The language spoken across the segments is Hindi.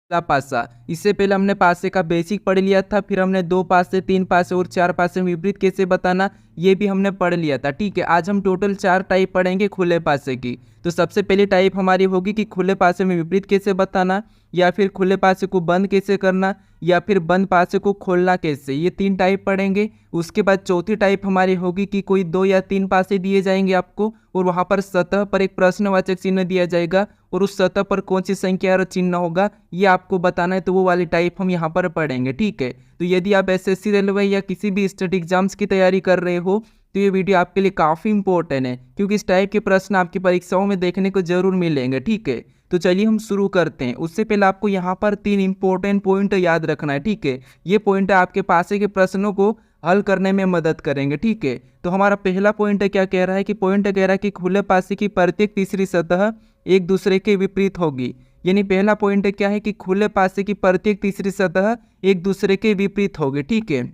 खुला पासा। इससे पहले हमने पासे का बेसिक पढ़ लिया था, फिर हमने 2 पासे, 3 पासे और 4 पासे में विपरीत कैसे बताना ये भी हमने पढ़ लिया था। ठीक है, आज हम टोटल 4 टाइप पढ़ेंगे खुले पासे की। तो सबसे पहली टाइप हमारी होगी कि खुले पासे में विपरीत कैसे बताना, या फिर खुले पासे को बंद कैसे करना, या फिर बंद पासे को खोलना कैसे। ये 3 टाइप पढ़ेंगे। उसके बाद चौथी टाइप हमारी होगी कि कोई 2 या 3 पासे दिए जाएंगे आपको, और वहाँ पर सतह पर एक प्रश्नवाचक चिन्ह दिया जाएगा, और उस सतह पर कौन सी संख्या और चिन्ह होगा ये आपको बताना है। तो वो वाली टाइप हम यहाँ पर पढ़ेंगे। ठीक है, तो यदि आप एसएससी रेलवे या किसी भी स्टेट एग्जाम्स की तैयारी कर रहे हो तो ये वीडियो आपके लिए काफ़ी इंपॉर्टेंट है, क्योंकि इस टाइप के प्रश्न आपकी परीक्षाओं में देखने को जरूर मिलेंगे। ठीक है, तो चलिए हम शुरू करते हैं। उससे पहले आपको यहाँ पर 3 इंपॉर्टेंट पॉइंट याद रखना है। ठीक है, ये पॉइंट आपके पासे के प्रश्नों को हल करने में मदद करेंगे। ठीक है, तो हमारा पहला पॉइंट क्या कह रहा है कि पॉइंट कह रहा है कि खुले पासे की प्रत्येक तीसरी सतह एक दूसरे के विपरीत होगी। यानी पहला पॉइंट क्या है कि खुले पासे की प्रत्येक तीसरी सतह एक दूसरे के विपरीत होगी। ठीक है,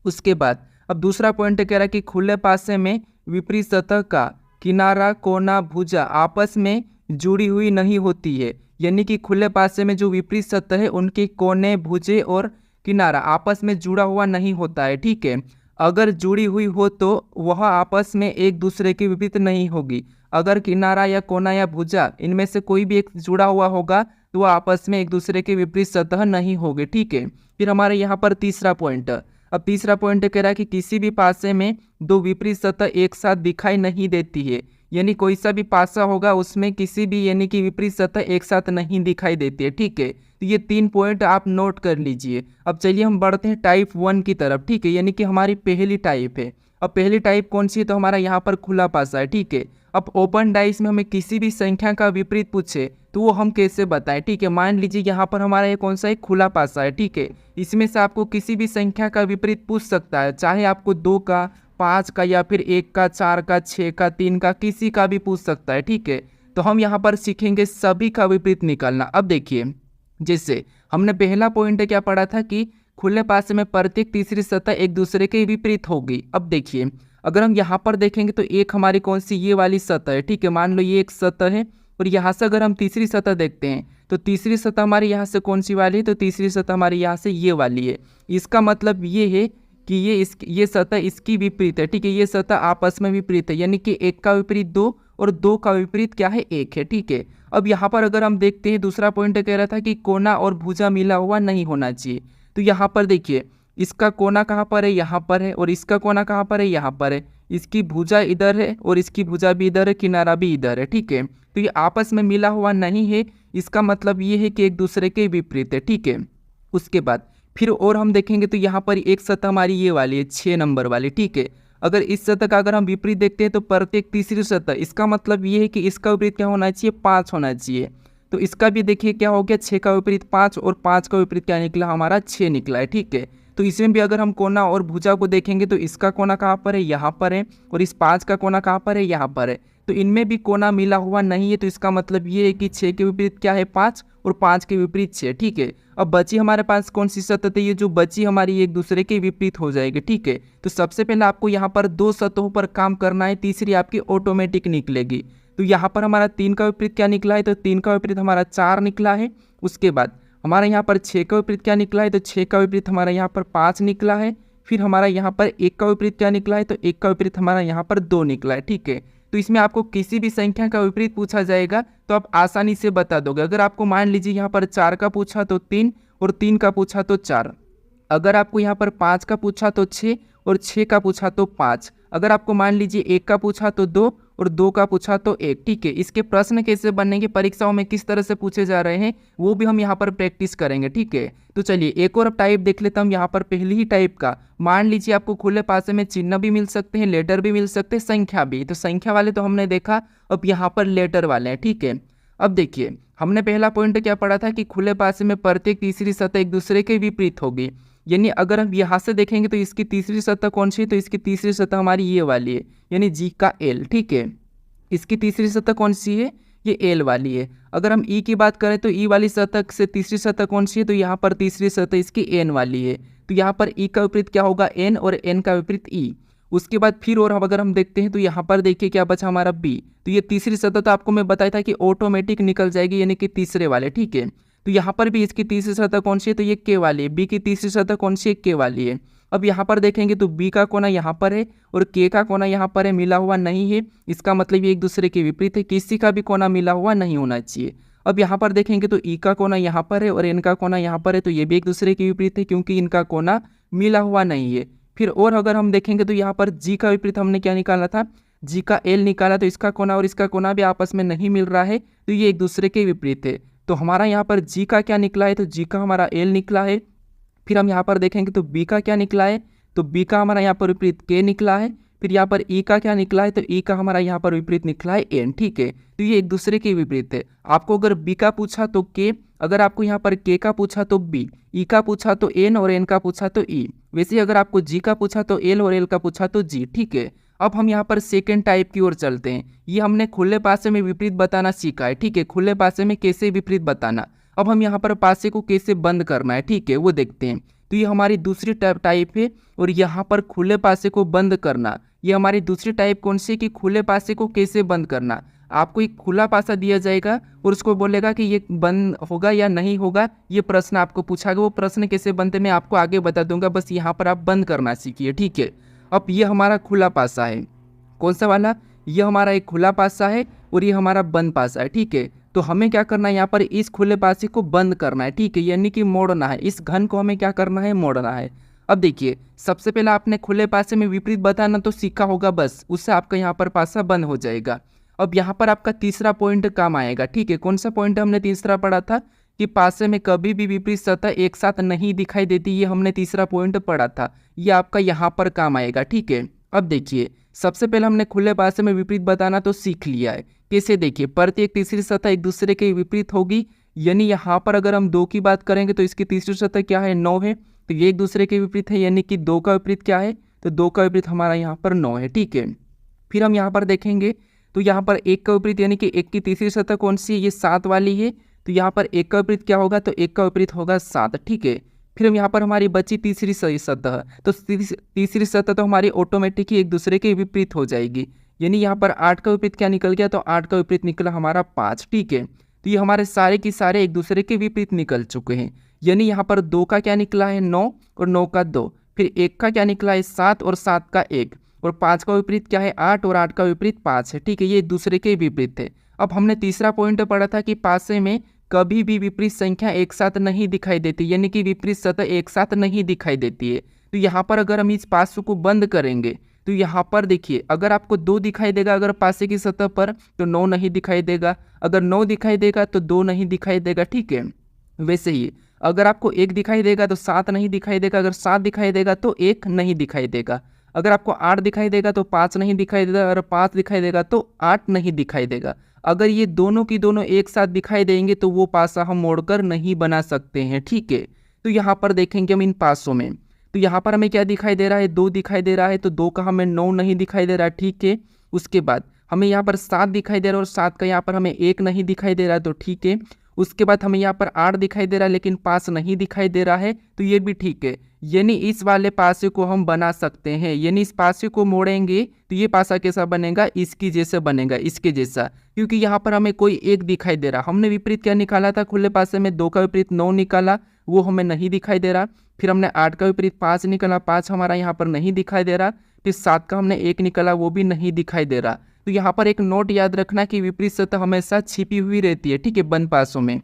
उसके बाद अब दूसरा पॉइंट कह रहा है कि खुले पासे में विपरीत सतह का किनारा, कोना, भुजा आपस में जुड़ी हुई नहीं होती है। यानी कि खुले पासे में जो विपरीत सतह है उनके कोने, भुजे और किनारा आपस में जुड़ा हुआ नहीं होता है। ठीक है, अगर जुड़ी हुई हो तो वह आपस में एक दूसरे के विपरीत नहीं होगी। अगर किनारा या कोना या भुजा इनमें से कोई भी एक जुड़ा हुआ होगा तो वह आपस में एक दूसरे के विपरीत सतह नहीं होगी। ठीक है, फिर हमारे यहाँ पर तीसरा पॉइंट। अब तीसरा पॉइंट कह रहा है कि किसी भी पासे में 2 विपरीत सतह एक साथ दिखाई नहीं देती है। यानी कोई सा भी पासा होगा उसमें किसी भी यानी कि विपरीत सतह एक साथ नहीं दिखाई देती है। ठीक है, तो ये 3 पॉइंट आप नोट कर लीजिए। अब चलिए हम बढ़ते हैं टाइप 1 की तरफ। ठीक है, यानी कि हमारी पहली टाइप है। अब पहली टाइप कौन सी है, तो हमारा यहाँ पर खुला पासा है। ठीक है, अब ओपन डाइस में हमें किसी भी संख्या का विपरीत पूछे तो वो हम कैसे बताएं। ठीक है, मान लीजिए यहाँ पर हमारा ये कौन सा है, खुला पासा है। ठीक है, इसमें से आपको किसी भी संख्या का विपरीत पूछ सकता है, चाहे आपको 2 का, 5 का, या फिर 1 का, 4 का, 6 का, 3 का, किसी का भी पूछ सकता है। ठीक है, तो हम यहाँ पर सीखेंगे सभी का विपरीत निकालना। अब देखिए, जैसे हमने पहला पॉइंट क्या पढ़ा था कि खुले पासे में प्रत्येक तीसरी सतह एक दूसरे के विपरीत होगी। अब देखिए, अगर हम यहाँ पर देखेंगे तो एक हमारी कौन सी, ये वाली सतह है। ठीक है, मान लो ये एक सतह है, और यहाँ से अगर हम तीसरी सतह देखते हैं तो तीसरी सतह हमारी यहाँ से कौन सी वाली है, तो तीसरी सतह हमारी यहाँ से ये वाली है। इसका मतलब ये है कि ये सतह इसकी विपरीत है। ठीक है, ये सतह आपस में विपरीत है, यानी कि 1 का विपरीत 2 और 2 का विपरीत क्या है, 1 है। ठीक है, अब यहाँ पर अगर हम देखते हैं दूसरा पॉइंट कह रहा था कि कोना और भुजा मिला हुआ नहीं होना चाहिए। तो यहाँ पर देखिए, इसका कोना कहाँ पर है, यहाँ पर है, और इसका कोना कहाँ पर है, यहाँ पर है। इसकी भुजा इधर है और इसकी भुजा भी इधर है, किनारा भी इधर है। ठीक है, तो ये आपस में मिला हुआ नहीं है, इसका मतलब ये है कि एक दूसरे के विपरीत है। ठीक है, उसके बाद फिर और हम देखेंगे तो यहाँ पर एक सतह हमारी ये वाली है, 6 नंबर वाली। ठीक है, अगर इस सतह का अगर हम विपरीत देखते हैं तो प्रत्येक तीसरी सतह, इसका मतलब ये है कि इसका विपरीत क्या होना चाहिए, 5 होना चाहिए। तो इसका भी देखिए क्या हो गया, 6 का विपरीत 5, और 5 का विपरीत क्या निकला, हमारा 6 निकला है। ठीक है, तो इसमें भी अगर हम कोना और भुजा को देखेंगे तो इसका कोना कहाँ पर है, यहाँ पर है, और इस 5 का कोना कहाँ पर है, यहाँ पर है। तो इनमें भी कोना मिला हुआ नहीं है, तो इसका मतलब ये है कि 6 के विपरीत क्या है, 5, और 5 के विपरीत 6। ठीक है, अब बची हमारे पास कौन सी सतह है, ये जो बची हमारी एक दूसरे के विपरीत हो जाएगी। ठीक है, तो सबसे पहले आपको यहाँ पर 2 सतहों पर काम करना है, तीसरी आपकी ऑटोमेटिक निकलेगी। तो यहाँ पर हमारा 3 का विपरीत क्या निकला है, तो 3 का विपरीत हमारा 4 निकला है। उसके बाद हमारा यहाँ पर 6 का विपरीत क्या निकला है, तो 6 का विपरीत हमारा यहाँ पर 5 निकला है। फिर हमारा यहाँ पर 1 का विपरीत क्या निकला है, तो 1 का विपरीत हमारा यहाँ पर 2 निकला है। ठीक है, तो इसमें आपको किसी भी संख्या का विपरीत पूछा जाएगा तो आप आसानी से बता दोगे। अगर आपको मान लीजिए यहाँ पर 4 का पूछा तो 3, और 3 का पूछा तो 4। अगर आपको यहाँ पर 5 का पूछा तो 6, और 6 का पूछा तो 5। अगर आपको मान लीजिए 1 का पूछा तो 2, और 2 का पूछा तो 1। ठीक है, इसके प्रश्न कैसे बनेंगे, परीक्षाओं में किस तरह से पूछे जा रहे हैं, वो भी हम यहाँ पर प्रैक्टिस करेंगे। ठीक है, तो चलिए एक और टाइप देख लेते हैं हम यहाँ पर। पहली ही टाइप का मान लीजिए आपको खुले पासे में चिन्ह भी मिल सकते हैं, लेटर भी मिल सकते हैं, संख्या भी। तो संख्या वाले तो हमने देखा, अब यहाँ पर लेटर वाले हैं। ठीक है, अब देखिए हमने पहला पॉइंट क्या पढ़ा था कि खुले पासे में प्रत्येक तीसरी सतह एक दूसरे के विपरीत होगी। यानी अगर हम यहाँ से देखेंगे तो इसकी तीसरी सतह कौन सी है, तो इसकी तीसरी सतह हमारी ये वाली है, यानी जी का एल। ठीक है, इसकी तीसरी सतह कौन सी है, ये एल वाली है। अगर हम ई की बात करें तो ई वाली सतह से तीसरी सतह कौन सी है, तो यहाँ पर तीसरी सतह इसकी एन वाली है। तो यहाँ पर ई का विपरीत क्या होगा, एन, और एन का विपरीत ई। उसके बाद फिर और अगर हम देखते हैं तो यहाँ पर देखिए क्या बचा हमारा बी। तो ये तीसरी सतह तो आपको मैं बताया था कि ऑटोमेटिक निकल जाएगी, यानी कि तीसरे वाले। ठीक है, तो यहाँ पर भी इसकी तीसरी सतह कौन सी है, तो ये के वाली है। बी की तीसरी सतह कौन सी है, के वाली है। अब यहाँ पर देखेंगे तो बी का कोना यहाँ पर है और के का कोना यहाँ पर है, मिला हुआ नहीं है। इसका मतलब ये एक दूसरे के विपरीत है, किसी का भी कोना मिला हुआ नहीं होना चाहिए। अब यहाँ पर देखेंगे तो ई का कोना यहाँ पर है और एन का कोना यहाँ पर है, तो ये भी एक दूसरे के विपरीत है क्योंकि इनका कोना मिला हुआ नहीं है। फिर और अगर हम देखेंगे तो यहाँ पर जी का विपरीत हमने क्या निकाला था, जी का एल निकाला, तो इसका कोना और इसका कोना भी आपस में नहीं मिल रहा है, तो ये एक दूसरे के विपरीत है। तो हमारा यहाँ पर जी का क्या निकला है, तो जी का हमारा एल निकला है। फिर हम यहाँ पर देखेंगे तो बी का क्या निकला है, तो बी का हमारा यहाँ पर विपरीत के निकला है। फिर यहाँ पर ई का क्या निकला है, तो ई का हमारा यहाँ पर विपरीत निकला है एन। ठीक है, तो ये एक दूसरे के विपरीत है। आपको अगर बी का पूछा तो के, अगर आपको यहाँ पर के का पूछा तो बी, ई का पूछा तो एन और एन का पूछा तो ई। वैसे अगर आपको जी का पूछा तो एल और एल का पूछा तो जी। ठीक है, अब हम यहाँ पर सेकेंड टाइप की ओर चलते हैं। ये हमने खुले पासे में विपरीत बताना सीखा है। ठीक है, खुले पासे में कैसे विपरीत बताना। अब हम यहाँ पर पासे को कैसे बंद करना है, ठीक है, वो देखते हैं। तो ये हमारी दूसरी टाइप है और यहाँ पर खुले पासे को बंद करना, ये हमारी दूसरी टाइप कौन सी, कि खुले पासे को कैसे बंद करना। आपको एक खुला पासा दिया जाएगा और उसको बोलेगा कि ये बंद होगा या नहीं होगा, ये प्रश्न आपको पूछा गया। वो प्रश्न कैसे बनते मैं आपको आगे बता दूंगा, बस यहाँ पर आप बंद करना सीखिए। ठीक है, अब ये हमारा खुला पासा है, कौन सा वाला, ये हमारा एक खुला पासा है और ये हमारा बंद पासा है। ठीक है, तो हमें क्या करना है, यहाँ पर इस खुले पासे को बंद करना है। ठीक है, यानी कि मोड़ना है, इस घन को हमें क्या करना है, मोड़ना है। अब देखिए, सबसे पहले आपने खुले पासे में विपरीत बताना तो सीखा होगा, बस उससे आपका यहाँ पर पासा बंद हो जाएगा। अब यहाँ पर आपका तीसरा पॉइंट काम आएगा। ठीक है, कौन सा पॉइंट हमने तीसरा पढ़ा था, कि पासे में कभी भी विपरीत सतह एक साथ नहीं दिखाई देती, ये हमने तीसरा पॉइंट पढ़ा था, ये आपका यहाँ पर काम आएगा। ठीक है, अब देखिए, सबसे पहले हमने खुले पासे में विपरीत बताना तो सीख लिया है। कैसे, देखिए, प्रत्येक तीसरी सतह एक दूसरे के विपरीत होगी, यानी यहाँ पर अगर हम 2 की बात करेंगे तो इसकी तीसरी सतह क्या है, 9 है, तो ये एक दूसरे के विपरीत है, यानी कि 2 का विपरीत क्या है, तो 2 का विपरीत हमारा यहाँ पर 9 है। ठीक है, फिर हम यहाँ पर देखेंगे तो यहाँ पर 1 का विपरीत, यानी कि 1 की तीसरी सतह कौन सी है, ये 7 वाली है, तो यहाँ पर 1 का विपरीत क्या होगा, तो 1 का विपरीत होगा 7। ठीक है, फिर हम यहाँ पर हमारी बची तीसरी सतह, तो तीसरी सतह तो हमारी ऑटोमेटिक ही एक दूसरे के विपरीत हो जाएगी, यानी यहाँ पर 8 का विपरीत क्या निकल गया, तो 8 का विपरीत निकला हमारा 5। ठीक है, तो ये हमारे सारे के सारे एक दूसरे के विपरीत निकल चुके हैं, यानी यहाँ पर 2 का क्या निकला है, 9 और 9 का 2, फिर 1 का क्या निकला है, 7 और 7 का 1, और 5 का विपरीत क्या है, 8 और 8 का विपरीत 5 है। ठीक है, ये एक दूसरे के विपरीत है। अब हमने तीसरा पॉइंट पढ़ा था कि पासे में कभी भी विपरीत संख्या एक साथ नहीं दिखाई देती, यानी कि विपरीत सतह एक साथ नहीं दिखाई देती है। तो यहाँ पर अगर हम इस पासे को बंद करेंगे तो यहाँ पर देखिए, अगर आपको 2 दिखाई देगा अगर पासे की सतह पर, तो 9 नहीं दिखाई देगा, अगर 9 दिखाई देगा तो 2 नहीं दिखाई देगा। ठीक है, वैसे ही अगर आपको 1 दिखाई देगा तो 7 नहीं दिखाई देगा, अगर 7 दिखाई देगा तो 1 नहीं दिखाई देगा, अगर आपको 8 दिखाई देगा तो 5 नहीं दिखाई देगा, अगर 5 दिखाई देगा तो 8 नहीं दिखाई देगा। अगर ये दोनों की दोनों एक साथ दिखाई देंगे तो वो पासा हम मोड़कर नहीं बना सकते हैं। ठीक है, तो यहाँ पर देखेंगे हम इन पासों में, तो यहाँ पर हमें क्या दिखाई दे रहा है, 2 दिखाई दे रहा है, तो 2 का हमें 9 नहीं दिखाई दे रहा है। ठीक है, उसके बाद हमें यहाँ पर 7 दिखाई दे रहा है और 7 का यहाँ पर हमें 1 नहीं दिखाई दे रहा है, तो ठीक है। उसके बाद हमें यहाँ पर 8 दिखाई दे रहा है लेकिन 5 नहीं दिखाई दे रहा है, तो ये भी ठीक है, यानी इस वाले पासे को हम बना सकते हैं, यानी इस पासे को मोड़ेंगे तो ये पासा कैसा बनेगा, इसकी जैसे बनेगा, इसके जैसा, क्योंकि यहाँ पर हमें कोई 1 दिखाई दे रहा। हमने विपरीत क्या निकाला था खुले पासे में, 2 का विपरीत 9 निकाला, वो हमें नहीं दिखाई दे रहा। फिर हमने 8 का विपरीत 5 निकाला, 5 हमारा यहाँ पर नहीं दिखाई दे रहा। फिर 7 का हमने 1 निकाला, वो भी नहीं दिखाई दे रहा। तो यहाँ पर एक नोट याद रखना कि विपरीत सतह हमेशा छिपी हुई रहती है। ठीक है, बंद पासों में।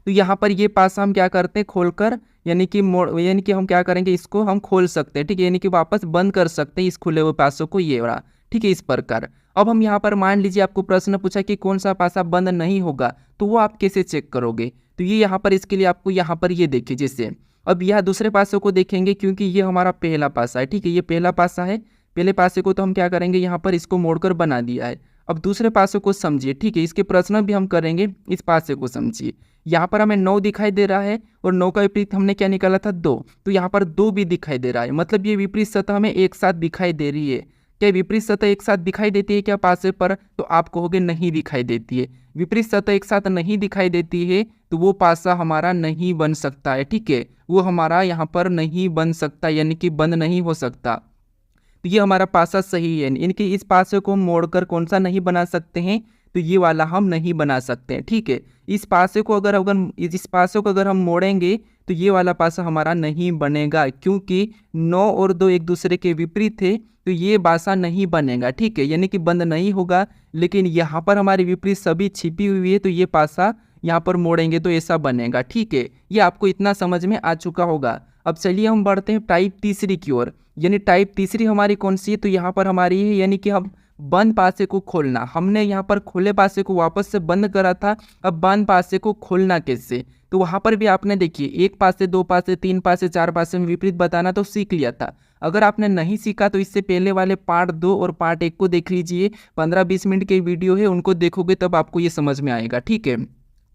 तो यहाँ पर ये पासा हम क्या करते हैं, खोलकर, यानी कि हम क्या करेंगे, इसको हम खोल सकते हैं। ठीक है, यानी कि वापस बंद कर सकते हैं इस खुले हुए पासों को, ये वाला। ठीक है, इस प्रकार। अब हम यहाँ पर मान लीजिए आपको प्रश्न पूछा कि कौन सा पासा बंद नहीं होगा, तो वो आप कैसे चेक करोगे, तो ये यहाँ पर इसके लिए आपको यहाँ पर ये देखिए, जैसे अब यह दूसरे पासों को देखेंगे क्योंकि ये हमारा पहला पासा है। ठीक है, ये पहला पासा है, पहले पासे को तो हम क्या करेंगे, यहाँ पर इसको मोड़कर बना दिया है। अब दूसरे पासे को समझिए। ठीक है, इसके प्रश्न भी हम करेंगे, इस पासे को समझिए। यहाँ पर हमें 9 दिखाई दे रहा है और 9 का विपरीत हमने क्या निकाला था, 2, तो यहाँ पर 2 भी दिखाई दे रहा है, मतलब ये विपरीत सतह हमें एक साथ दिखाई दे रही है। क्या विपरीत सतह एक साथ दिखाई देती है क्या पासे पर, तो आप कहोगे नहीं दिखाई देती है। विपरीत सतह एक साथ नहीं दिखाई देती है तो वो पासा हमारा नहीं बन सकता है। ठीक है, वो हमारा यहाँ पर नहीं बन सकता, यानी कि बंद नहीं हो सकता। तो ये हमारा पासा सही है, इनके इस पासे को मोड़कर कौन सा नहीं बना सकते हैं, तो ये वाला हम नहीं बना सकते हैं, ठीक है। इस पासे को अगर हम मोड़ेंगे तो ये वाला पासा हमारा नहीं बनेगा, क्योंकि 9 और 2 एक दूसरे के विपरीत थे, तो ये पासा नहीं बनेगा, ठीक है, यानी कि बंद नहीं होगा। लेकिन यहाँ पर हमारे विपरीत सभी छिपी हुई है, तो ये पासा यहाँ पर मोड़ेंगे तो ऐसा बनेगा, ठीक है। ये आपको इतना समझ में आ चुका होगा। अब चलिए हम बढ़ते हैं टाइप तीसरी की ओर। यानी टाइप तीसरी हमारी कौन सी है, तो यहाँ पर हमारी है, यानी कि हम बंद पासे को खोलना। हमने यहाँ पर खुले पासे को वापस से बंद करा था, अब बंद पासे को खोलना कैसे, तो वहाँ पर भी आपने देखिए 1 पासे, 2 पासे, 3 पासे, 4 पासे में विपरीत बताना तो सीख लिया था। अगर आपने नहीं सीखा तो इससे पहले वाले पार्ट 2 और पार्ट 1 को देख लीजिए, 15-20 मिनट के वीडियो है, उनको देखोगे तब आपको ये समझ में आएगा, ठीक है।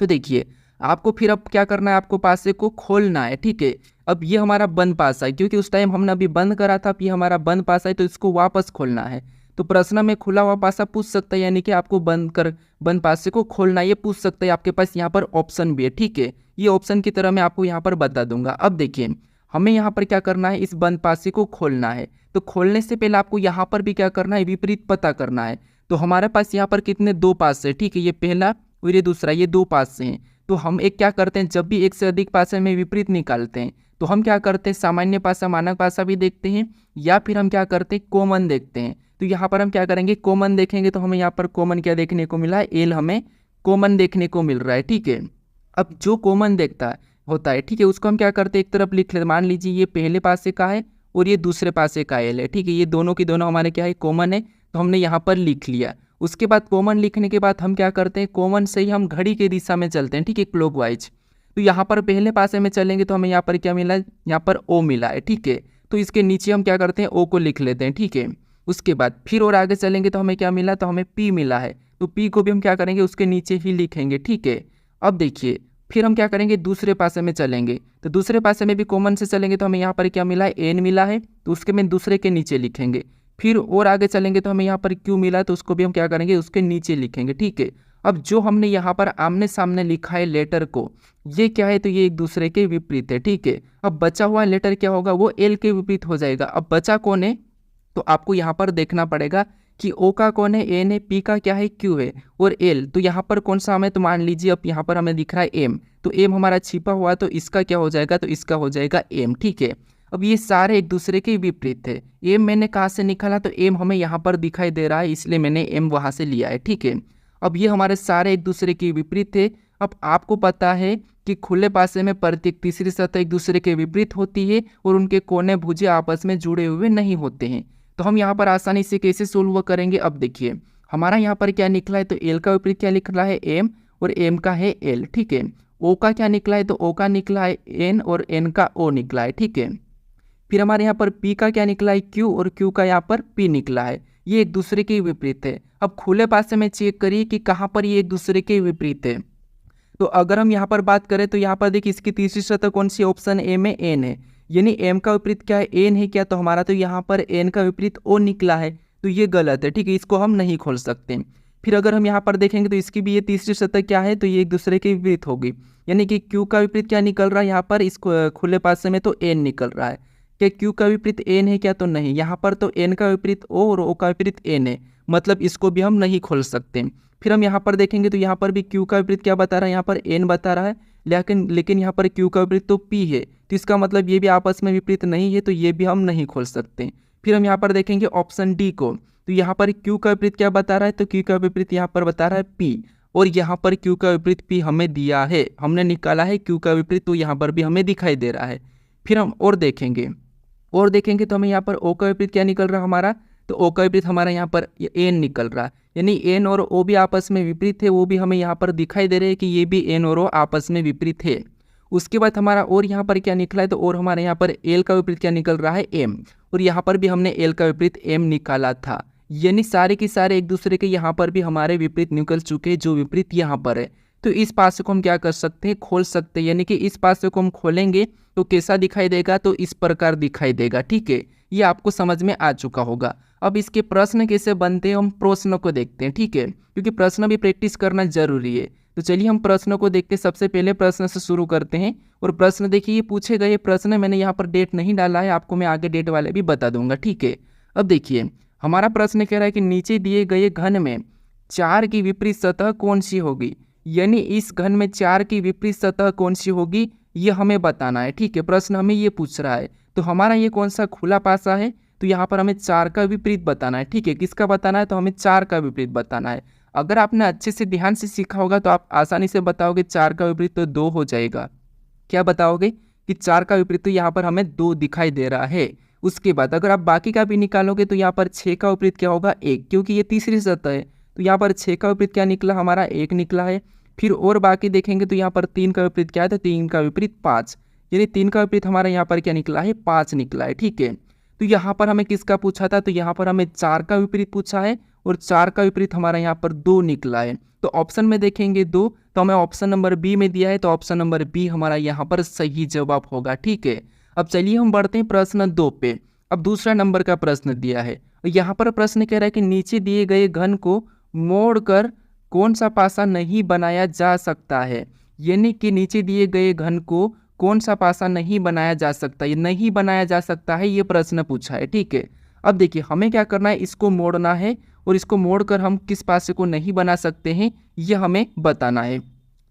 तो देखिए आपको फिर अब क्या करना है, आपको पासे को खोलना है, ठीक है। अब ये हमारा बंद पासा है, क्योंकि उस टाइम हमने अभी बंद करा था, अब ये हमारा बंद पासा है, तो इसको वापस खोलना है। तो प्रश्न में खुला हुआ पासा पूछ सकता है, यानी कि आपको बंद पासे को खोलना, ये पूछ सकता है। आपके पास यहाँ पर ऑप्शन भी है, ठीक है, ये ऑप्शन की तरह मैं आपको यहाँ पर बता दूंगा। अब देखिए हमें यहाँ पर क्या करना है, इस बंद पासे को खोलना है। तो खोलने से पहले आपको यहाँ पर भी क्या करना है, विपरीत पता करना है। तो हमारे पास यहाँ पर कितने 2 पासे, ठीक है, ये पहला और ये दूसरा, ये 2 पासे हैं। तो हम एक क्या करते हैं, जब भी एक से अधिक पासे में विपरीत निकालते हैं तो हम क्या करते हैं, सामान्य पासा मानक पासा भी देखते हैं, या फिर हम क्या करते हैं, कॉमन देखते हैं। तो यहाँ पर हम क्या करेंगे, कॉमन देखेंगे, तो हमें यहाँ पर कॉमन क्या देखने को मिला है, एल हमें कॉमन देखने को मिल रहा है, ठीक है। अब जो कॉमन होता है, ठीक है, उसको हम क्या करते हैं, एक तरफ लिख लेते। मान लीजिए ये पहले पासे का है और ये दूसरे पासे का एल है, ठीक है, ये दोनों की दोनों हमारे क्या है, कॉमन है, तो हमने यहाँ पर लिख लिया। उसके बाद कॉमन लिखने के बाद हम क्या करते हैं, कॉमन से ही हम घड़ी की दिशा में चलते हैं, ठीक है, क्लॉकवाइज। तो यहाँ पर पहले पासे में चलेंगे तो हमें यहाँ पर क्या मिला है, यहाँ पर ओ मिला है, ठीक है। तो इसके नीचे हम क्या करते हैं, ओ को लिख लेते हैं, ठीक है। उसके बाद फिर और आगे चलेंगे तो हमें क्या मिला, तो हमें पी मिला है, तो पी को भी हम क्या करेंगे, उसके नीचे ही लिखेंगे, ठीक है। अब देखिए फिर हम क्या करेंगे, दूसरे पासे में चलेंगे, तो दूसरे पासे में भी कॉमन से चलेंगे तो हमें यहाँ पर क्या मिला है, एन मिला है, तो उसके में दूसरे के नीचे लिखेंगे। फिर और आगे चलेंगे तो हमें यहाँ पर क्यू मिला है, तो उसको भी हम क्या करेंगे, उसके नीचे लिखेंगे, ठीक है। अब जो हमने यहाँ पर आमने सामने लिखा है लेटर को, ये क्या है, तो ये एक दूसरे के विपरीत है, ठीक है। अब बचा हुआ लेटर क्या होगा, वो एल के विपरीत हो जाएगा। अब बचा कौन है, तो आपको यहाँ पर देखना पड़ेगा कि ओ का कौन है, एन है, पी का क्या है, क्यू है, और एल, तो यहाँ पर कौन सा हमें, तो मान लीजिए अब यहाँ पर हमें दिख रहा है एम, तो एम हमारा छिपा हुआ, तो इसका क्या हो जाएगा, तो इसका हो जाएगा एम, ठीक है। अब ये सारे एक दूसरे के विपरीत थे। एम मैंने कहाँ से निकाला, तो एम हमें यहाँ पर दिखाई दे रहा है, इसलिए मैंने एम वहाँ से लिया है, ठीक है। अब ये हमारे सारे एक दूसरे के विपरीत थे। अब आपको पता है कि खुले पासे में प्रत्येक तीसरी सतह एक दूसरे के विपरीत होती है और उनके कोने भुजे आपस में जुड़े हुए नहीं होते हैं। तो हम यहाँ पर आसानी से कैसे सोल्व करेंगे, अब देखिए हमारा यहाँ पर क्या निकला है, तो एल का विपरीत क्या निकला है, एम, और एम का है एल, ठीक है। ओ का क्या निकला है, तो ओ का निकला है एन, और एन का ओ निकला है, ठीक है। फिर हमारे यहाँ पर पी का क्या निकला है, क्यू, और क्यू का यहाँ पर पी निकला है। ये एक दूसरे के विपरीत है। अब खुले पासे में चेक करिए कि कहाँ पर ये एक दूसरे के विपरीत है। तो अगर हम यहाँ पर बात करें तो यहाँ पर देखिए इसकी तीसरी सतह कौन सी, ऑप्शन ए में एन है, यानी एम का विपरीत क्या है, एन है क्या, तो हमारा तो यहाँ पर एन का विपरीत ओ निकला है, तो ये गलत है, ठीक है, इसको हम नहीं खोल सकते। फिर अगर हम यहाँ पर देखेंगे तो इसकी भी ये तीसरी सतह क्या है, तो ये एक दूसरे के विपरीत होगी, यानी कि क्यू का विपरीत क्या निकल रहा है यहाँ पर, इस खुले पासे में तो एन निकल रहा है। क्या क्यू का विपरीत एन है क्या, तो नहीं, यहाँ पर तो एन का विपरीत ओ और ओ का विपरीत एन है, मतलब इसको भी हम नहीं खोल सकते। फिर हम यहाँ पर देखेंगे तो यहाँ पर भी क्यू का विपरीत क्या बता रहा है, यहाँ पर एन बता रहा है, लेकिन यहाँ पर क्यू का विपरीत तो पी है, तो इसका मतलब ये भी आपस में विपरीत नहीं है, तो ये भी हम नहीं खोल सकते। फिर हम यहाँ पर देखेंगे ऑप्शन डी को, तो यहाँ पर क्यू का विपरीत क्या बता रहा है, तो क्यू का विपरीत यहाँ पर बता रहा है पी, और यहाँ पर क्यू का विपरीत पी हमें दिया है, हमने निकाला है क्यू का विपरीत, तो यहाँ पर भी हमें दिखाई दे रहा है। फिर हम और देखेंगे तो हमें यहाँ पर ओ का विपरीत क्या निकल रहा है हमारा, तो ओ का विपरीत हमारा यहाँ पर एन निकल रहा है, यानी एन और ओ भी आपस में विपरीत है, वो भी हमें यहाँ पर दिखाई दे रहे हैं कि ये भी एन और ओ आपस में विपरीत है। उसके बाद हमारा और यहाँ पर क्या निकला है, तो और हमारे यहाँ पर एल का विपरीत क्या निकल रहा है, एम, और यहाँ पर भी हमने एल का विपरीत एम निकाला था, यानी सारे के सारे एक दूसरे के यहाँ पर भी हमारे विपरीत निकल चुके हैं, जो विपरीत यहाँ पर है। तो इस पासे को हम क्या कर सकते हैं, खोल सकते हैं, यानी कि इस पासे को हम खोलेंगे तो कैसा दिखाई देगा, तो इस प्रकार दिखाई देगा, ठीक है, ये आपको समझ में आ चुका होगा। अब इसके प्रश्न कैसे बनते हैं, हम प्रश्नों को देखते हैं, ठीक है, क्योंकि प्रश्न भी प्रैक्टिस करना जरूरी है। तो चलिए हम प्रश्नों को देखते हैं। सबसे पहले प्रश्न से शुरू करते हैं, और प्रश्न देखिए ये पूछे गए प्रश्न, मैंने यहाँ पर डेट नहीं डाला है, आपको मैं आगे डेट वाले भी बता दूंगा, ठीक है। अब देखिए हमारा प्रश्न कह रहा है कि नीचे दिए गए घन में 4 की विपरीत सतह कौन सी होगी, यानी इस घन में 4 की विपरीत सतह कौन सी होगी ये हमें बताना है। ठीक है, प्रश्न हमें ये पूछ रहा है। तो हमारा ये कौन सा खुला पासा है, तो यहाँ पर हमें 4 का विपरीत बताना है। ठीक है, किसका बताना है, तो हमें 4 का विपरीत बताना है। अगर आपने अच्छे से ध्यान से सीखा होगा तो आप आसानी से बताओगे 4 का विपरीत तो 2 हो जाएगा। क्या बताओगे कि 4 का विपरीत, तो यहाँ पर हमें 2 दिखाई दे रहा है। उसके बाद अगर आप बाकी का भी निकालोगे तो यहाँ पर 6 का विपरीत क्या होगा, 1, क्योंकि ये तीसरी सतह है। तो यहाँ पर 6 का विपरीत क्या निकला, हमारा 1 निकला है। फिर और बाकी देखेंगे तो यहाँ पर 3 का विपरीत क्या है, तो 3 का विपरीत 5, यानी 3 का विपरीत हमारा यहाँ पर क्या निकला है, 5 निकला है। ठीक है, तो यहाँ पर हमें किसका पूछा था, तो यहाँ पर हमें 4 का विपरीत पूछा है और 4 का विपरीत हमारा यहाँ पर 2 निकला है। तो ऑप्शन में देखेंगे 2, तो हमें ऑप्शन नंबर बी में दिया है, तो ऑप्शन नंबर बी हमारा यहाँ पर सही जवाब होगा। ठीक है, अब चलिए हम बढ़ते हैं प्रश्न 2 पे। अब दूसरा नंबर का प्रश्न दिया है, यहाँ पर प्रश्न कह रहा है कि नीचे दिए गए घन को मोड़कर कौन सा पासा नहीं बनाया जा सकता है, यानी कि नीचे दिए गए घन को कौन सा पासा नहीं बनाया जा सकता, ये नहीं बनाया जा सकता है, ये प्रश्न पूछा है। ठीक है, अब देखिए हमें क्या करना है, इसको मोड़ना है और इसको मोड़कर हम किस पासे को नहीं बना सकते हैं ये हमें बताना है।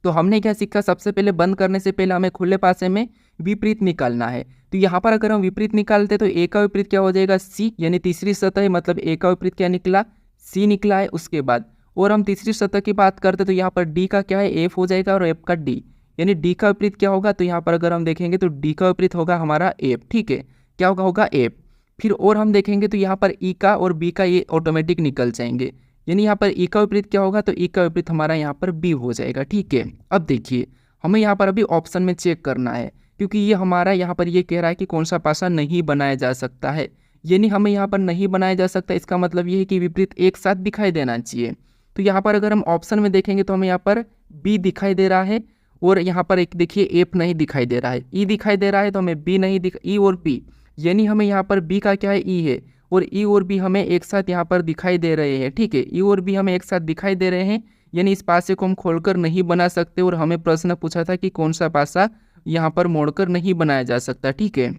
तो हमने क्या सीखा, सबसे पहले बंद करने से पहले हमें खुले पासे में विपरीत निकालना है। तो यहाँ पर अगर हम विपरीत निकालते तो ए का विपरीत क्या हो जाएगा, सी, यानी तीसरी सतह है, मतलब ए का विपरीत क्या निकला, सी निकला है। उसके बाद और हम तीसरी सतह की बात करते तो यहाँ पर डी का क्या है, एफ हो जाएगा, और एफ का डी, यानी डी का विपरीत क्या होगा, तो यहाँ पर अगर हम देखेंगे तो डी का विपरीत होगा हमारा एफ। ठीक है, क्या होगा एफ। फिर और हम देखेंगे तो यहाँ पर ई का और बी का ये ऑटोमेटिक निकल जाएंगे, यानी यहाँ पर ई का विपरीत क्या होगा, तो ई का विपरीत हमारा यहाँ पर बी हो जाएगा। ठीक है, अब देखिए हमें यहाँ पर अभी ऑप्शन में चेक करना है, क्योंकि ये हमारा यहाँ पर ये कह रहा है कि कौन सा पासा नहीं बनाया जा सकता है, यानी हमें यहाँ पर नहीं बनाया जा सकता, इसका मतलब ये है कि विपरीत एक साथ दिखाई देना चाहिए। तो यहाँ पर अगर हम ऑप्शन में देखेंगे तो हमें यहाँ पर बी दिखाई दे रहा है और यहाँ पर एक देखिए एफ नहीं दिखाई दे रहा है, ई दिखाई दे रहा है, तो हमें बी नहीं दिख, ई और बी, यानी हमें यहाँ पर बी का क्या है, ई है, और ई और बी हमें एक साथ यहाँ पर दिखाई दे रहे हैं। ठीक है, ई और बी हमें एक साथ दिखाई दे रहे हैं, यानी इस पासे को हम खोलकर नहीं बना सकते, और हमें प्रश्न पूछा था कि कौन सा पासा यहाँ पर मोड़कर नहीं बनाया जा सकता। ठीक है,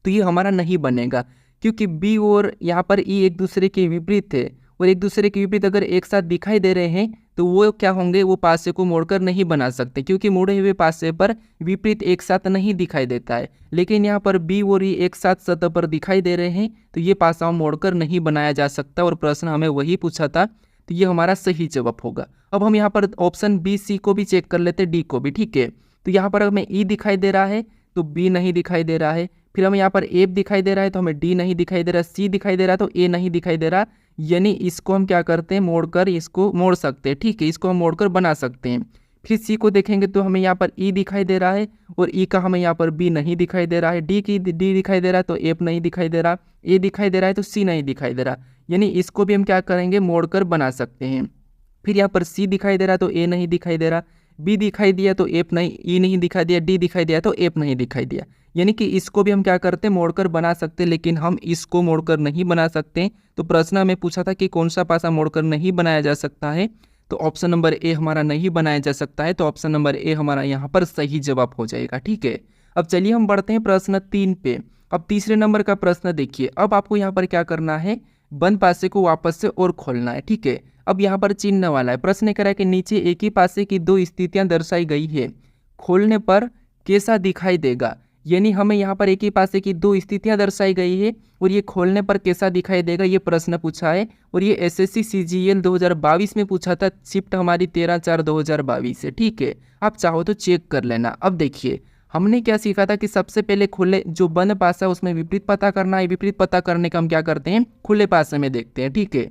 तो ये हमारा नहीं बनेगा, क्योंकि बी और यहाँ पर ई एक दूसरे के विपरीत थे, और एक दूसरे के विपरीत अगर एक साथ दिखाई दे रहे हैं तो वो क्या होंगे, वो पासे को मोड़कर नहीं बना सकते, क्योंकि मुड़े हुए पासे पर विपरीत एक साथ नहीं दिखाई देता है। लेकिन यहाँ पर बी और ई एक साथ सतह पर दिखाई दे रहे हैं, तो ये पासा मोड़कर नहीं बनाया जा सकता, और प्रश्न हमें वही पूछा था, तो ये हमारा सही जवाब होगा। अब हम यहाँ पर ऑप्शन बी, सी को भी चेक कर लेते, डी को भी। ठीक है, तो यहाँ पर हमें ई दिखाई दे रहा है तो बी नहीं दिखाई दे रहा है, फिर हमें यहाँ पर एफ दिखाई दे रहा है तो हमें डी नहीं दिखाई दे रहा, सी दिखाई दे रहा है तो ए नहीं दिखाई दे रहा, यानी इसको हम क्या करते हैं, मोड़कर इसको मोड़ सकते हैं। ठीक है, इसको हम मोड़कर बना सकते हैं। फिर सी को देखेंगे तो हमें यहाँ पर ई दिखाई दे रहा है और ई का हमें यहाँ पर बी नहीं दिखाई दे रहा है, डी दिखाई दे रहा है तो एफ नहीं दिखाई दे रहा, ए दिखाई दे रहा है तो सी नहीं दिखाई दे रहा, यानी इसको भी हम क्या करेंगे, मोड़कर बना सकते हैं। फिर यहाँ पर सी दिखाई दे रहा तो ए नहीं दिखाई दे रहा, बी दिखाई दिया तो एफ नहीं, ई नहीं दिखाई दिया, डी दिखाई दिया तो एफ नहीं दिखाई दिया, यानी कि इसको भी हम क्या करते हैं, मोड़कर बना सकते हैं, लेकिन हम इसको मोड़कर नहीं बना सकते। तो प्रश्न हमें पूछा था कि कौन सा पासा मोड़कर नहीं बनाया जा सकता है, तो ऑप्शन नंबर ए हमारा नहीं बनाया जा सकता है, तो ऑप्शन नंबर ए हमारा यहाँ पर सही जवाब हो जाएगा। ठीक है, अब चलिए हम बढ़ते हैं प्रश्न 3 पे। अब तीसरे नंबर का प्रश्न देखिए, अब आपको यहाँ पर क्या करना है, बंद पासे को वापस से और खोलना है। ठीक है, अब यहाँ पर चिन्ह वाला है, प्रश्न कह रहा है कि नीचे एक ही पासे की 2 स्थितियां दर्शाई गई है, खोलने पर कैसा दिखाई देगा, यानी हमें यहाँ पर एक ही पासे की 2 स्थितियां दर्शाई गई है और ये खोलने पर कैसा दिखाई देगा, ये प्रश्न पूछा है, और ये एसएससी सीजीएल 2022 में पूछा था, शिफ्ट हमारी 13/4/2022 है। ठीक है, आप चाहो तो चेक कर लेना। अब देखिए हमने क्या सीखा था कि सबसे पहले खुले जो बंद पासा है उसमें विपरीत पता करना है, विपरीत पता करने का हम क्या करते हैं, खुले पासे में देखते हैं। ठीक है,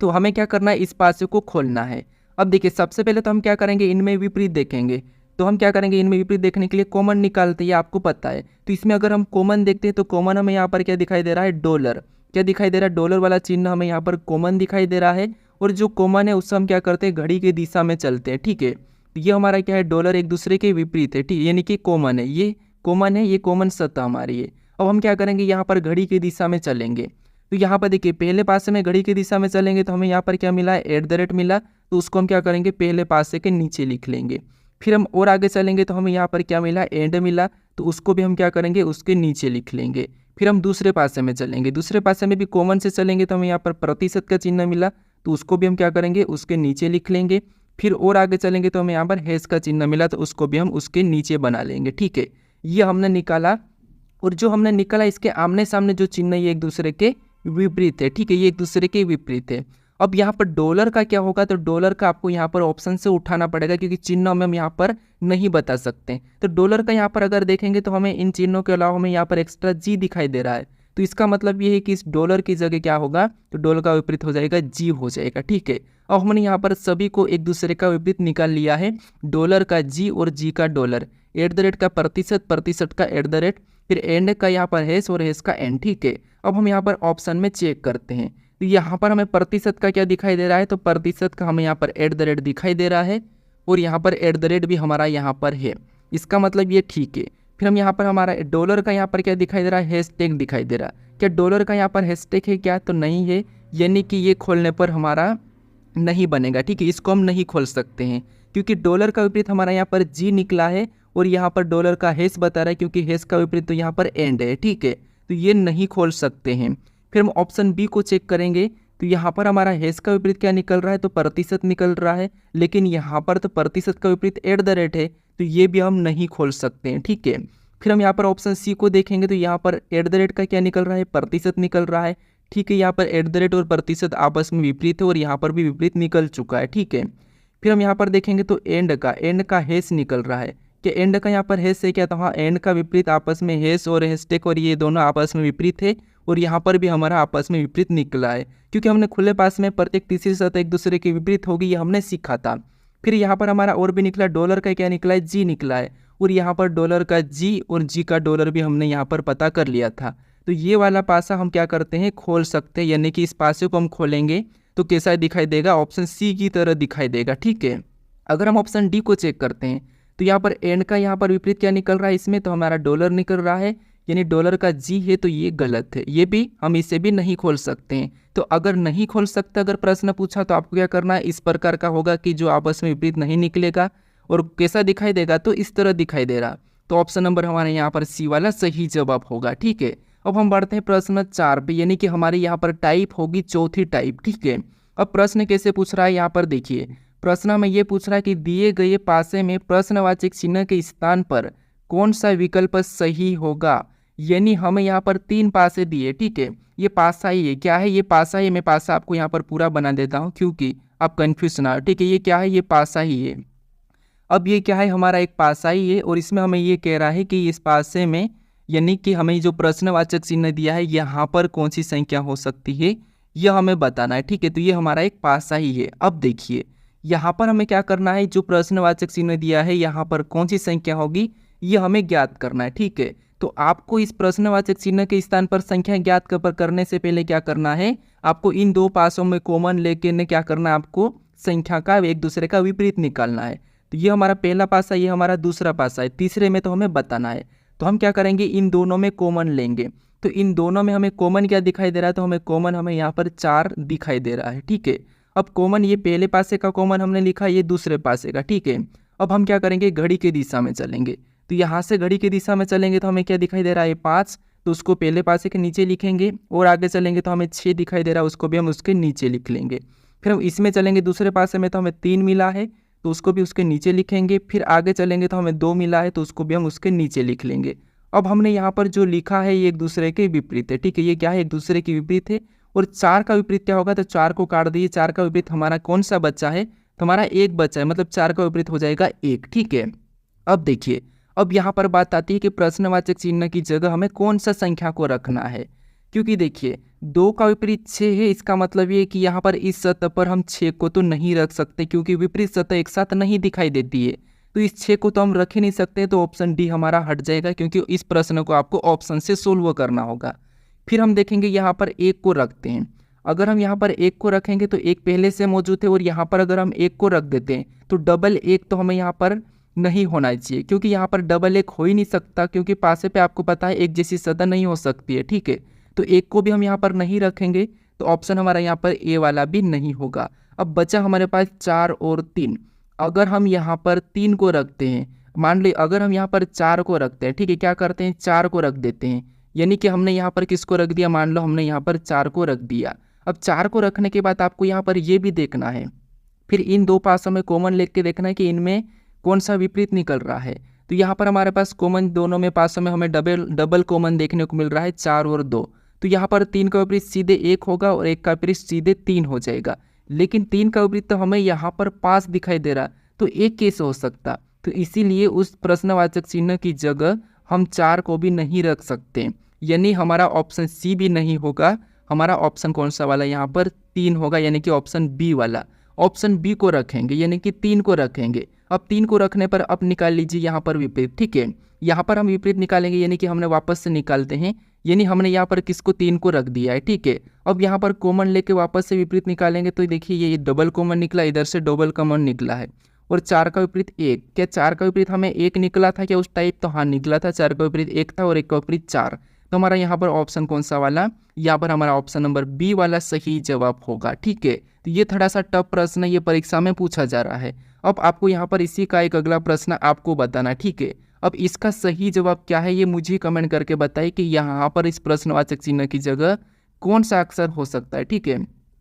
तो हमें क्या करना है, इस पासे को खोलना है। अब देखिए सबसे पहले तो हम क्या करेंगे, इनमें विपरीत देखेंगे, तो हम क्या करेंगे, इनमें विपरीत देखने के लिए कॉमन निकालते हैं, ये आपको पता है। तो इसमें अगर हम कॉमन देखते हैं तो कॉमन हमें यहाँ पर क्या दिखाई दे रहा है, डॉलर, क्या दिखाई दे रहा है, डॉलर वाला चिन्ह हमें यहाँ पर कॉमन दिखाई दे रहा है, और जो कॉमन है उससे हम क्या करते हैं, घड़ी की दिशा में चलते हैं। ठीक है, ये हमारा क्या है, डॉलर एक दूसरे के विपरीत है, ठीक, यानी कि कॉमन है, ये कॉमन है, ये कॉमन सतह हमारी है। अब हम क्या करेंगे, यहाँ पर घड़ी की दिशा में चलेंगे, तो यहाँ पर देखिए पहले पासे में घड़ी की दिशा में चलेंगे तो हमें यहाँ पर क्या मिला है, @ मिला, तो उसको हम क्या करेंगे, पहले पासे के नीचे लिख लेंगे। फिर हम और आगे चलेंगे तो हमें यहाँ पर क्या मिला, एंड मिला, तो उसको भी हम क्या करेंगे, उसके नीचे लिख लेंगे। फिर हम दूसरे पासे में चलेंगे, दूसरे पासे में भी कॉमन से चलेंगे तो हमें यहाँ पर प्रतिशत का चिन्ह मिला, तो तो उसको भी हम क्या करेंगे, उसके नीचे लिख लेंगे। फिर और आगे चलेंगे तो हमें यहाँ पर हैश का चिन्ह मिला, तो उसको भी हम उसके नीचे बना लेंगे। ठीक है, ये हमने निकाला। और जो हमने निकाला इसके आमने सामने जो चिन्ह है ये एक दूसरे के विपरीत है। ठीक है, ये एक दूसरे के विपरीत है। अब यहाँ पर डॉलर का क्या होगा, तो डॉलर का आपको यहाँ पर ऑप्शन से उठाना पड़ेगा, क्योंकि चिन्हों में हम यहाँ पर नहीं बता सकते। तो डॉलर का यहाँ पर अगर देखेंगे तो हमें इन चिन्हों के अलावा हमें यहाँ पर एक्स्ट्रा जी दिखाई दे रहा है। तो इसका मतलब ये है कि इस डॉलर की जगह क्या होगा, तो डॉलर का विपरीत हो जाएगा जी हो जाएगा। ठीक है, अब हमने यहाँ पर सभी को एक दूसरे का विपरीत निकाल लिया है। डॉलर का जी और जी का डॉलर, @ का प्रतिशत, प्रतिशत का @ फिर एंड का यहाँ पर हैश और हैश का एंड। ठीक है, अब हम यहाँ पर ऑप्शन में चेक करते हैं। तो यहाँ पर हमें प्रतिशत का क्या दिखाई दे रहा है, तो प्रतिशत का हमें यहाँ पर @ दिखाई दे रहा है, और यहाँ पर @ भी हमारा यहाँ पर है। इसका मतलब ये ठीक है। फिर हम यहाँ पर हमारा डॉलर का यहाँ पर क्या दिखाई दे रहा है, हैशटैग दिखाई दे रहा है। क्या डॉलर का यहाँ पर हैशटैग है क्या, तो नहीं है, यानी कि ये खोलने पर हमारा नहीं बनेगा। ठीक है, इसको हम नहीं खोल सकते हैं, क्योंकि डॉलर का विपरीत हमारा यहाँ पर जी निकला है, और यहाँ पर डॉलर का हैश बता रहा है, क्योंकि हैश का विपरीत तो यहाँ पर एंड है। ठीक है, तो ये नहीं खोल सकते हैं। फिर हम ऑप्शन बी को चेक करेंगे, तो यहाँ पर हमारा हैश का विपरीत क्या निकल रहा है, तो प्रतिशत निकल रहा है, लेकिन यहाँ पर तो प्रतिशत का विपरीत @ है, तो ये भी हम नहीं खोल सकते हैं। ठीक है, फिर हम यहाँ पर ऑप्शन सी को देखेंगे, तो यहाँ पर @ का क्या निकल रहा है, प्रतिशत निकल रहा है। ठीक है, यहाँ पर @ और प्रतिशत आपस में विपरीत है, और यहाँ पर भी विपरीत निकल चुका है। ठीक है, फिर हम यहाँ पर देखेंगे तो एंड का हैश निकल रहा है। कि एंड का यहाँ पर हैश है क्या, तो हाँ, एंड का विपरीत आपस में हैश और हैशटैग, और ये दोनों आपस में विपरीत है, और यहाँ पर भी हमारा आपस में विपरीत निकला है, क्योंकि हमने खुले पास में प्रत्येक तीसरी सतह एक दूसरे के विपरीत होगी, ये हमने सीखा था। फिर यहाँ पर हमारा और भी निकला, डॉलर का क्या निकला है, जी निकला है, और यहाँ पर डॉलर का जी और जी का डॉलर भी हमने यहाँ पर पता कर लिया था। तो ये वाला पासा हम क्या करते हैं, खोल सकते हैं, यानी कि इस पासे को हम खोलेंगे तो कैसा दिखाई देगा, ऑप्शन सी की तरह दिखाई देगा। ठीक है, अगर हम ऑप्शन डी को चेक करते हैं, तो यहाँ पर एंड का यहाँ पर विपरीत क्या निकल रहा है, इसमें तो हमारा डॉलर निकल रहा है, यानी डॉलर का जी है, तो ये गलत है, ये भी हम इसे भी नहीं खोल सकते हैं। तो अगर नहीं खोल सकते, अगर प्रश्न पूछा तो आपको क्या करना है, इस प्रकार का होगा कि जो आपस में विपरीत नहीं निकलेगा, और कैसा दिखाई देगा, तो इस तरह दिखाई दे रहा। तो ऑप्शन नंबर हमारे यहाँ पर सी वाला सही जवाब होगा। ठीक है, अब हम बढ़ते हैं प्रश्न 4 पे, यानी कि हमारे यहाँ पर टाइप होगी चौथी टाइप। ठीक है, अब प्रश्न कैसे पूछ रहा है, यहाँ पर देखिए, प्रश्न में ये पूछ रहा है कि दिए गए पासे में प्रश्नवाचक चिन्ह के स्थान पर कौन सा विकल्प सही होगा। यानी हमें यहाँ पर 3 पासे दिए। ठीक है, ये पासा ही है, क्या है, ये पासा ही, मैं पासा आपको यहाँ पर पूरा बना देता हूँ, क्योंकि आप कन्फ्यूज ना हो। ठीक है, ये क्या है, ये पासा ही है। अब ये क्या है, हमारा एक पासा ही है, और इसमें हमें ये कह रहा है कि इस पासे में, यानी कि हमें जो प्रश्नवाचक चिन्ह दिया है, यहाँ पर कौन सी संख्या हो सकती है, यह हमें बताना है। ठीक है, तो ये हमारा एक पासा ही है। अब देखिए, यहाँ पर हमें क्या करना है, जो प्रश्नवाचक चिन्ह दिया है, यहाँ पर कौन सी संख्या होगी, ये हमें ज्ञात करना है। ठीक है, तो आपको इस प्रश्नवाचक चिन्ह के स्थान पर संख्या ज्ञात करने से पहले क्या करना है, आपको इन 2 पासों में कॉमन लेके क्या करना है, आपको संख्या का एक दूसरे का विपरीत निकालना है। तो ये हमारा पहला पासा, ये हमारा दूसरा पासा है, तीसरे में तो हमें बताना है। तो हम क्या करेंगे, इन दोनों में कॉमन लेंगे। तो इन दोनों में हमें कॉमन क्या दिखाई दे रहा है, तो हमें कॉमन हमें यहाँ पर 4 दिखाई दे रहा है। ठीक है, अब कॉमन, ये पहले पासे का कॉमन हमने लिखा, ये दूसरे पासे का। ठीक है, अब हम क्या करेंगे, घड़ी की दिशा में चलेंगे। तो यहाँ से घड़ी की दिशा में चलेंगे तो हमें क्या दिखाई दे रहा है, 5, तो उसको पहले पासे के नीचे लिखेंगे, और आगे चलेंगे तो हमें 6 दिखाई दे रहा है, उसको भी हम उसके नीचे लिख लेंगे। फिर हम इसमें चलेंगे दूसरे पासे में, तो हमें 3 मिला है, तो उसको भी उसके नीचे लिखेंगे। फिर आगे चलेंगे तो हमें 2 मिला है, तो उसको भी हम उसके नीचे लिख लेंगे। अब हमने यहाँ पर जो लिखा है ये एक दूसरे के विपरीत है। ठीक है, ये क्या है, एक दूसरे के विपरीत है। और 4 का विपरीत क्या होगा, तो 4 को काट दिए, 4 का विपरीत हमारा कौन सा बच्चा है, तो हमारा 1 बच्चा है, मतलब 4 का विपरीत हो जाएगा 1। ठीक है, अब देखिए, अब यहाँ पर बात आती है कि प्रश्नवाचक चिन्ह की जगह हमें कौन सा संख्या को रखना है, क्योंकि देखिए 2 का विपरीत 6 है, इसका मतलब ये कि यहाँ पर इस सतह पर हम 6 को तो नहीं रख सकते, क्योंकि विपरीत सतह एक साथ नहीं दिखाई देती है, तो इस 6 को तो हम रख ही नहीं सकते। तो ऑप्शन डी हमारा हट जाएगा, क्योंकि इस प्रश्न को आपको ऑप्शन से सोल्व करना होगा। फिर हम देखेंगे यहाँ पर 1 को रखते हैं। अगर हम यहाँ पर 1 को रखेंगे तो 1 पहले से मौजूद है, और यहाँ पर अगर हम 1 को रख देते हैं तो डबल 1 तो हमें यहाँ पर नहीं होना चाहिए, क्योंकि यहाँ पर डबल 1 हो ही नहीं सकता, क्योंकि पासे पे आपको पता है एक जैसी सतह नहीं हो सकती है। ठीक है, तो 1 को भी हम यहाँ पर नहीं रखेंगे, तो ऑप्शन हमारा यहाँ पर ए वाला भी नहीं होगा। अब बचा हमारे पास 4 और 3। अगर हम यहाँ पर 3 को रखते हैं, मान ली अगर हम यहाँ पर 4 को रखते हैं, ठीक है, क्या करते हैं, 4 को रख देते हैं, यानी कि हमने यहाँ पर किसको रख दिया, मान लो हमने यहाँ पर 4 को रख दिया। अब 4 को रखने के बाद आपको यहाँ पर ये भी देखना है, फिर इन दो पासों में कॉमन लेके देखना है कि इनमें कौन सा विपरीत निकल रहा है। तो यहाँ पर हमारे पास कॉमन दोनों में पासों में हमें डबल कॉमन देखने को मिल रहा है 4 और 2। तो यहाँ पर 3 का विपरीत सीधे 1 होगा और 1 का विपरीत सीधे 3 हो जाएगा। लेकिन 3 का विपरीत तो हमें यहाँ पर 5 दिखाई दे रहा, तो 1 कैसे हो सकता। तो इसीलिए उस प्रश्नवाचक चिन्ह की जगह हम 4 को भी नहीं रख सकते, यानी हमारा ऑप्शन सी भी नहीं होगा। हमारा ऑप्शन कौन सा वाला यहाँ पर 3 होगा, यानी कि ऑप्शन बी वाला। ऑप्शन बी को रखेंगे यानी कि 3 को रखेंगे। अब 3 को रखने पर अब निकाल लीजिए यहाँ पर विपरीत, ठीक है। यहाँ पर हम विपरीत निकालेंगे यानी कि हमने वापस से निकालते हैं, यानी हमने यहाँ पर किसको 3 को रख दिया है, ठीक है। अब यहाँ पर कॉमन लेके वापस से विपरीत निकालेंगे तो देखिए ये डबल कॉमन निकला, इधर से डबल कॉमन निकला है। और 4 का विपरीत 1, क्या 4 का विपरीत हमें 1 निकला था क्या उस टाइप, तो हाँ निकला था। 4 का विपरीत 1 था और 1 का विपरीत 4। तो हमारा यहाँ पर ऑप्शन कौन सा वाला, यहाँ पर हमारा ऑप्शन नंबर बी वाला सही जवाब होगा, ठीक है। तो ये थोड़ा सा टफ प्रश्न है, ये परीक्षा में पूछा जा रहा है। अब आपको यहाँ पर इसी का एक अगला प्रश्न आपको बताना, ठीक है। अब इसका सही जवाब क्या है ये मुझे कमेंट करके बताइए कि यहाँ पर इस प्रश्नवाचक चिन्ह की जगह कौन सा अक्षर हो सकता है, ठीक है।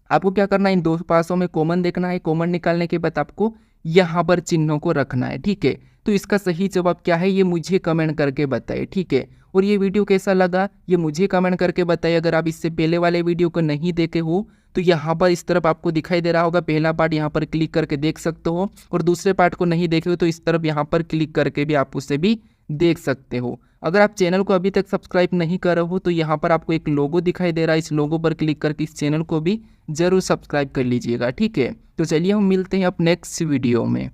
आपको क्या करना है, इन दो पासों में कॉमन देखना है, कॉमन निकालने के बाद आपको यहाँ पर चिन्हों को रखना है, ठीक है। तो इसका सही जवाब क्या है ये मुझे कमेंट करके बताइए, ठीक है। और ये वीडियो कैसा लगा ये मुझे कमेंट करके बताइए। अगर आप इससे पहले वाले वीडियो को नहीं देखे हो तो यहाँ पर इस तरफ आपको दिखाई दे रहा होगा, पहला पार्ट यहाँ पर क्लिक करके देख सकते हो, और दूसरे पार्ट को नहीं देखे हो तो इस तरफ यहाँ पर क्लिक करके भी आप उसे भी देख सकते हो। अगर आप चैनल को अभी तक सब्सक्राइब नहीं कर रहे हो तो यहाँ पर आपको एक लोगो दिखाई दे रहा है, इस लोगो पर क्लिक करके इस चैनल को भी जरूर सब्सक्राइब कर लीजिएगा, ठीक है। तो चलिए हम मिलते हैं अब नेक्स्ट वीडियो में।